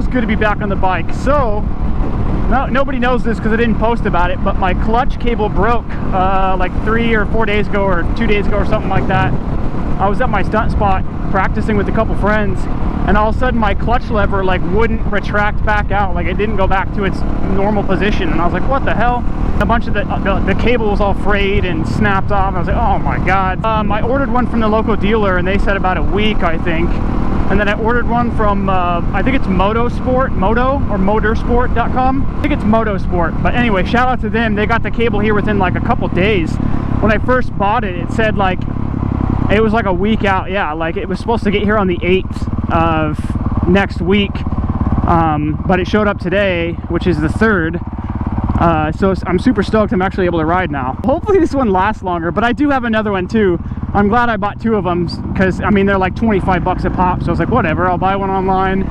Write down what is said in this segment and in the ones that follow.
feels good to be back on the bike. So nobody knows this because I didn't post about it, but my clutch cable broke like 3 or 4 days ago, or 2 days ago, or something like that. I was at my stunt spot practicing with a couple friends, and all of a sudden my clutch lever like wouldn't retract back out, like it didn't go back to its normal position, and I was like, what the hell? A bunch of the cable was all frayed and snapped off. I was like, oh my god. I ordered one from the local dealer, and they said about a week, I think. And then I ordered one from I think it's motorsport.com. I think it's Motorsport, but anyway, shout out to them. They got the cable here within like a couple days. When I first bought it, it said like it was like a week out. Yeah, like it was supposed to get here on the 8th of next week, but it showed up today, which is the 3rd. So I'm super stoked I'm actually able to ride now. Hopefully this one lasts longer, but I do have another one too. I'm glad I bought 2 of them because, I mean, they're like 25 bucks a pop. So I was like, whatever, I'll buy one online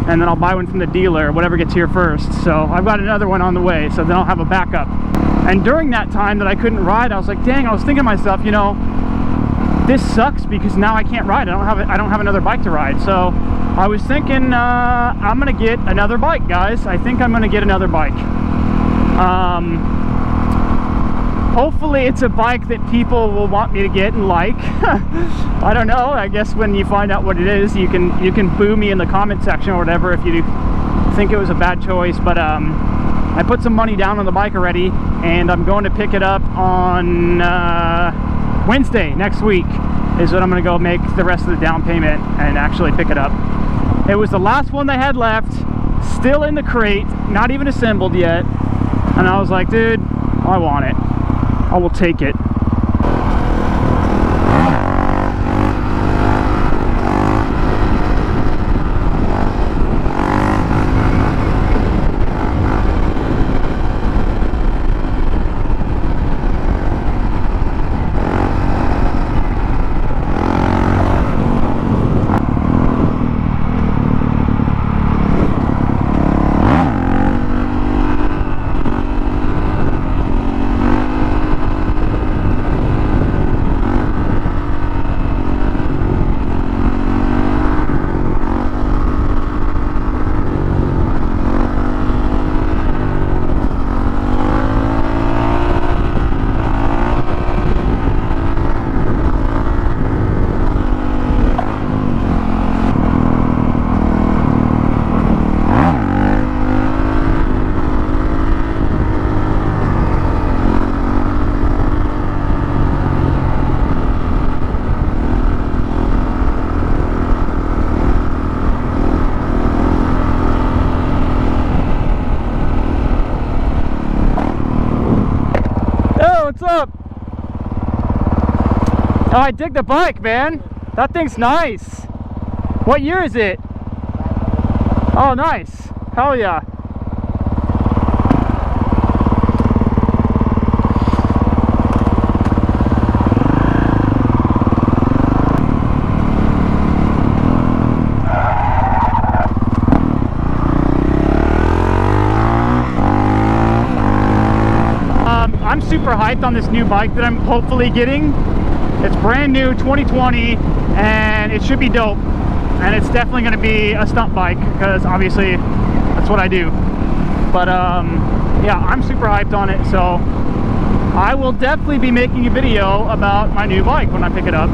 and then I'll buy one from the dealer, whatever gets here first. So I've got another one on the way, so then I'll have a backup. And during that time that I couldn't ride, I was like, dang, I was thinking to myself, you know, this sucks because now I can't ride. I don't have another bike to ride. So I was thinking I'm gonna get another bike, guys. I think I'm gonna get another bike. Hopefully it's a bike that people will want me to get and like. I don't know. I guess when you find out what it is, you can boo me in the comment section or whatever if you think it was a bad choice. But I put some money down on the bike already, and I'm going to pick it up on Wednesday next week is when I'm going to go make the rest of the down payment and actually pick it up. It was the last one they had left, still in the crate, not even assembled yet. And I was like, dude, I want it. I will take it. What's up? Oh, I dig the bike, man. That thing's nice. What year is it? Oh, nice. Hell yeah. I'm super hyped on this new bike that I'm hopefully getting. It's brand new, 2020, and it should be dope. And it's definitely going to be a stunt bike because obviously that's what I do. But yeah, I'm super hyped on it, so I will definitely be making a video about my new bike when I pick it up.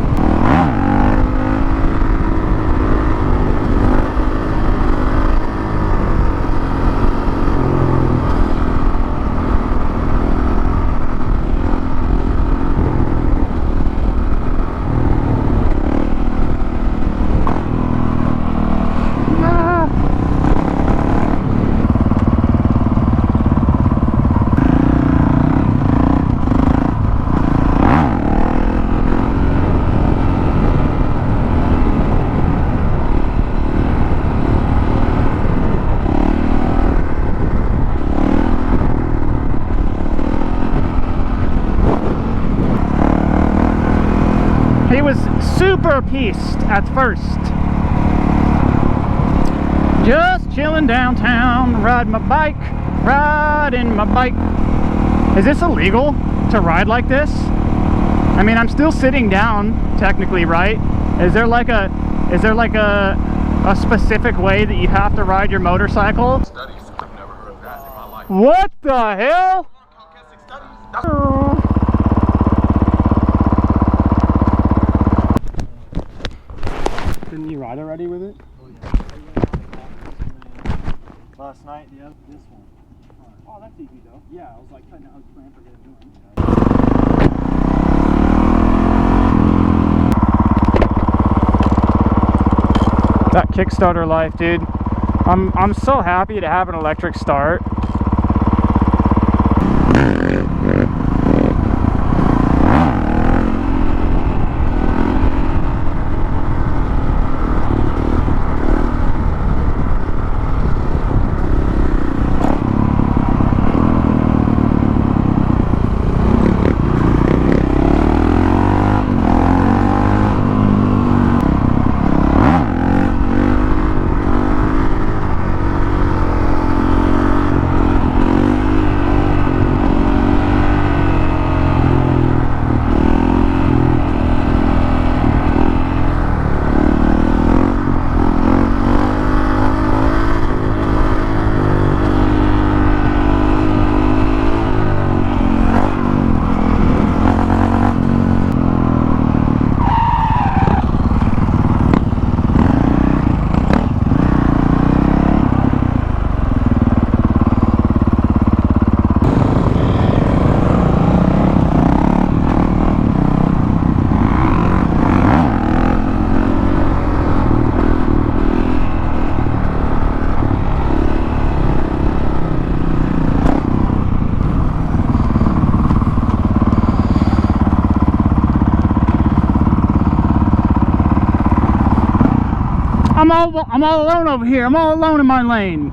He was super pissed at first. Just chilling downtown, riding my bike. Is this illegal to ride like this? I mean, I'm still sitting down technically, right? Is there like a a specific way that you have to ride your motorcycle. Studies. I've never heard of that in my life. What the hell? Didn't you ride already with it? Oh yeah. Last night, yeah, this one. Oh, that's easy though. Yeah, I was like cutting out his plan for getting new one. That Kickstarter life, dude. I'm so happy to have an electric start. I'm all alone over here. I'm all alone in my lane.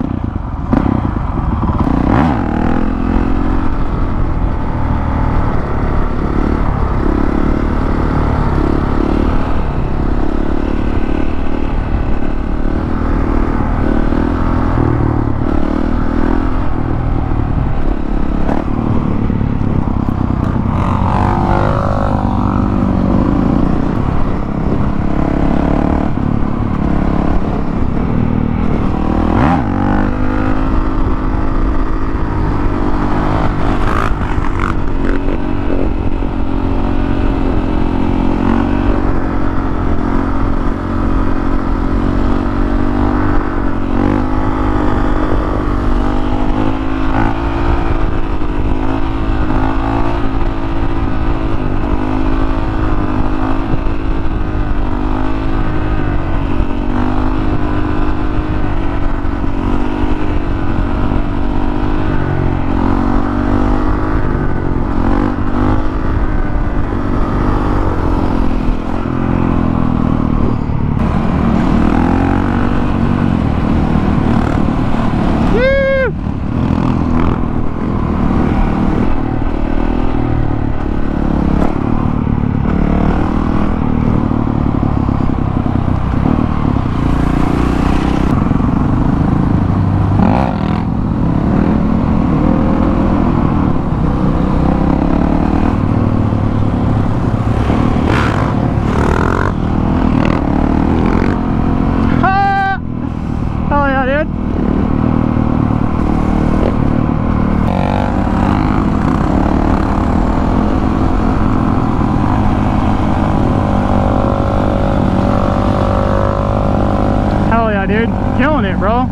Dude, killing it, bro.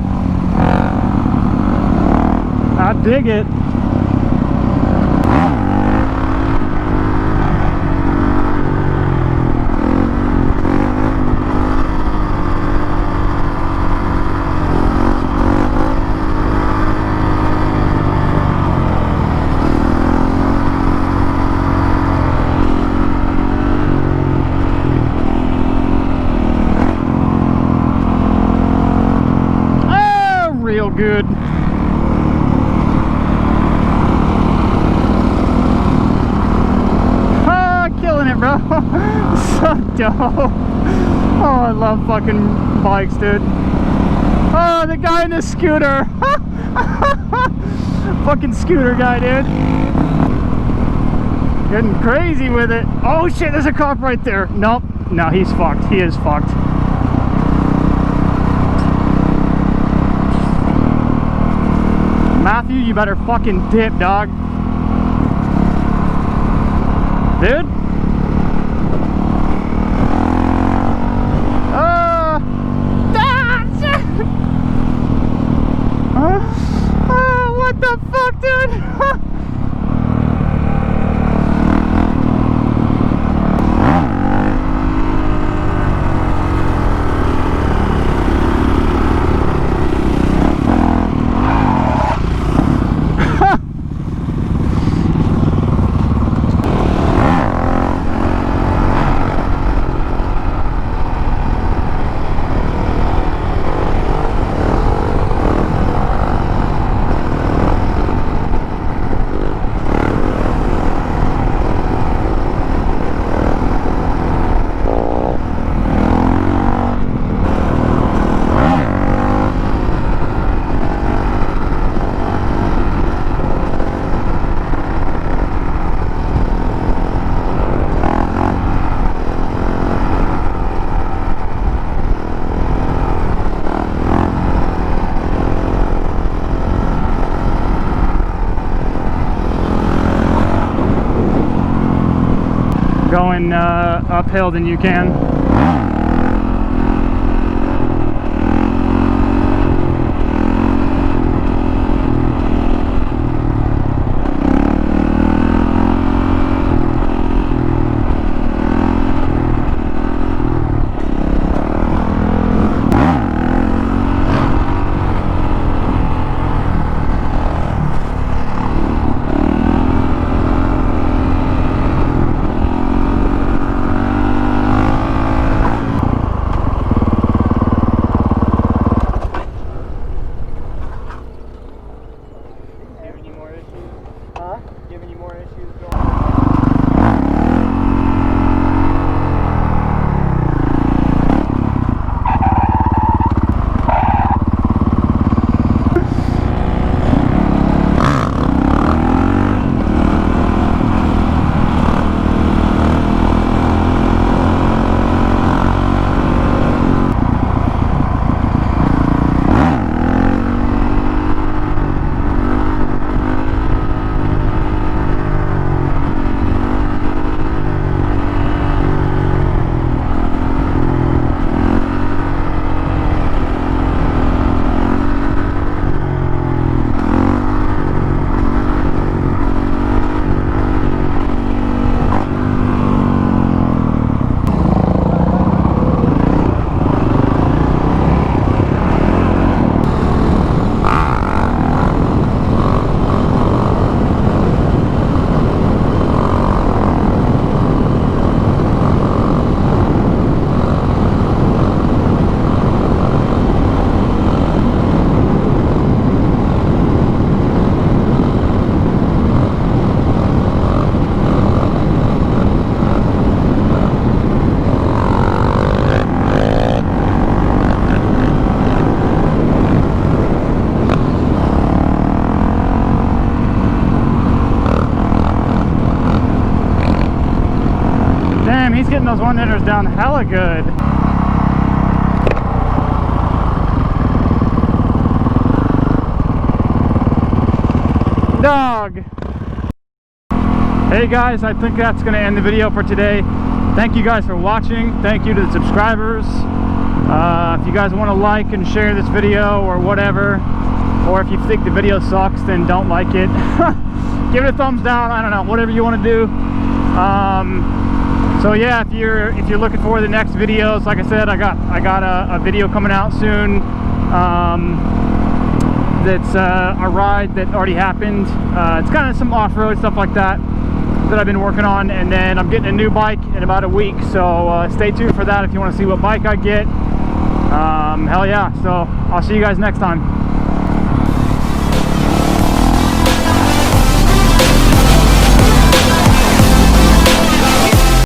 I dig it. Good. Ah, killing it, bro. So dope. Oh, I love fucking bikes, dude. Oh, the guy in the scooter. Fucking scooter guy, dude. Getting crazy with it. Oh shit, there's a cop right there. Nope. No, he's fucked. He is fucked. you, you better fucking dip, dog. Dude? What the fuck, dude? Going uphill than you can. He's getting those one-hitters down hella good. Dog. Hey guys, I think that's going to end the video for today. Thank you guys for watching. Thank you to the subscribers. If you guys want to like and share this video or whatever, or if you think the video sucks, then don't like it. Give it a thumbs down. I don't know, whatever you want to do. So yeah, if you're looking for the next videos, like I said, I got a video coming out soon. That's a ride that already happened. It's kind of some off-road stuff like that I've been working on, and then I'm getting a new bike in about a week, so stay tuned for that if you want to see what bike I get. Hell yeah, so I'll see you guys next time.